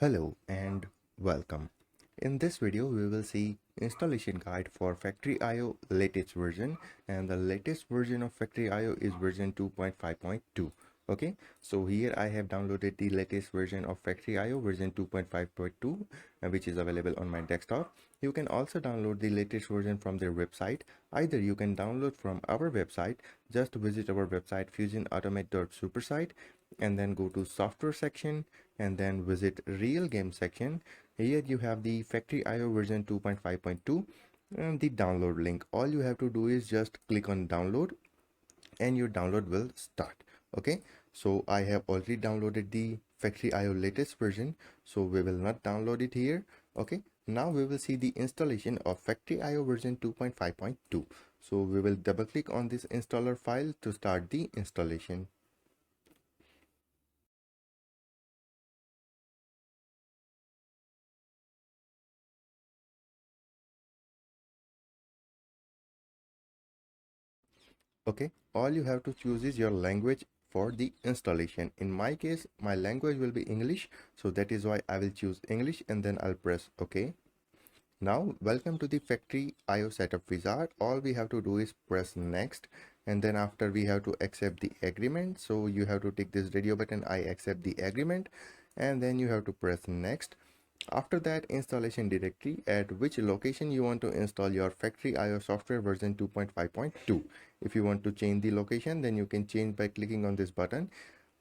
Hello and welcome. In this video, we will see installation guide for Factory IO latest version, and the latest version of Factory IO is version 2.5.2. Okay, so here I have downloaded the latest version of Factory IO version 2.5.2, which is available on my desktop. You can also download the latest version from their website. Either you can download from our website, just visit our website fusionautomate.supersite and then go to software section and then visit real game section. Here you have the Factory IO version 2.5.2 and the download link. All you have to do is just click on download and your download will start. Okay, so I have already downloaded the Factory IO latest version, so we will not download it here. Okay, now we will see the installation of Factory IO version 2.5.2. So we will double click on this installer file to start the installation. Okay, all you have to choose is your language for the installation. In my case, my language will be English, so that is why I will choose English and then I'll press OK. Now, welcome to the Factory IO setup wizard. All we have to do is press next, and then after we have to accept the agreement. So you have to take this radio button, I accept the agreement, and then you have to press next. After that, installation directory, at which location you want to install your Factory IO software version 2.5.2. If you want to change the location, then you can change by clicking on this button.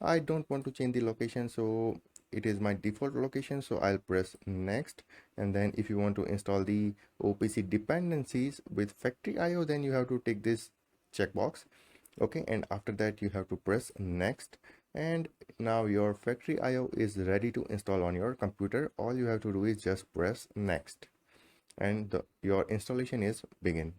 I don't want to change the location, so it is my default location, so I'll press next. And then if you want to install the OPC dependencies with Factory IO, then you have to take this checkbox. Okay, and after that you have to press next, and now your Factory IO is ready to install on your computer. All you have to do is just press next, and your installation is begin.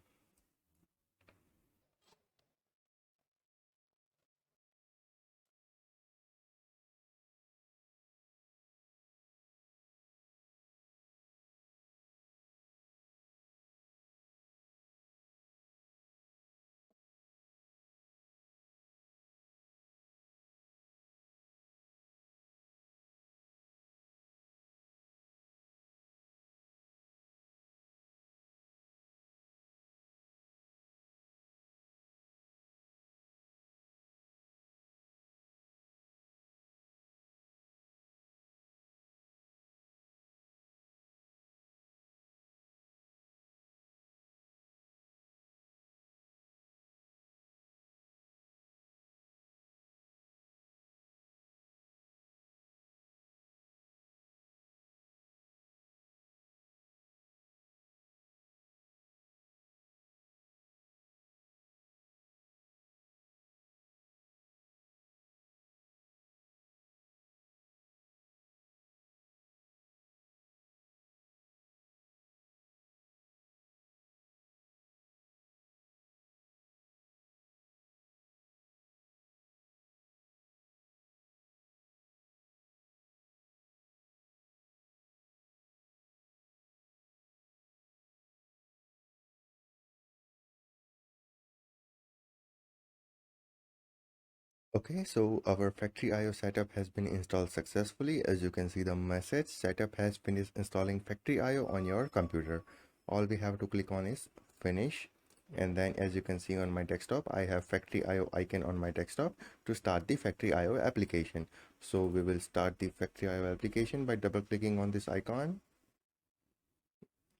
Okay, so our Factory IO setup has been installed successfully. As you can see, the message setup has finished installing Factory IO on your computer. All we have to click on is finish. And then as you can see on my desktop, I have Factory IO icon on my desktop to start the Factory IO application. So we will start the Factory IO application by double clicking on this icon.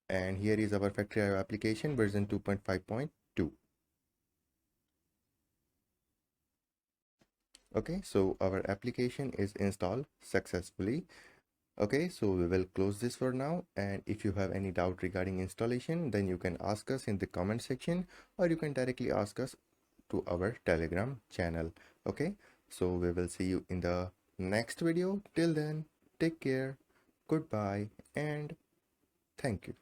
And here is our Factory IO application version 2.5.2. Okay, so our application is installed successfully. Okay, so we will close this for now, and if you have any doubt regarding installation, then you can ask us in the comment section, or you can directly ask us to our Telegram channel. Okay, so we will see you in the next video. Till then, take care, goodbye, and thank you.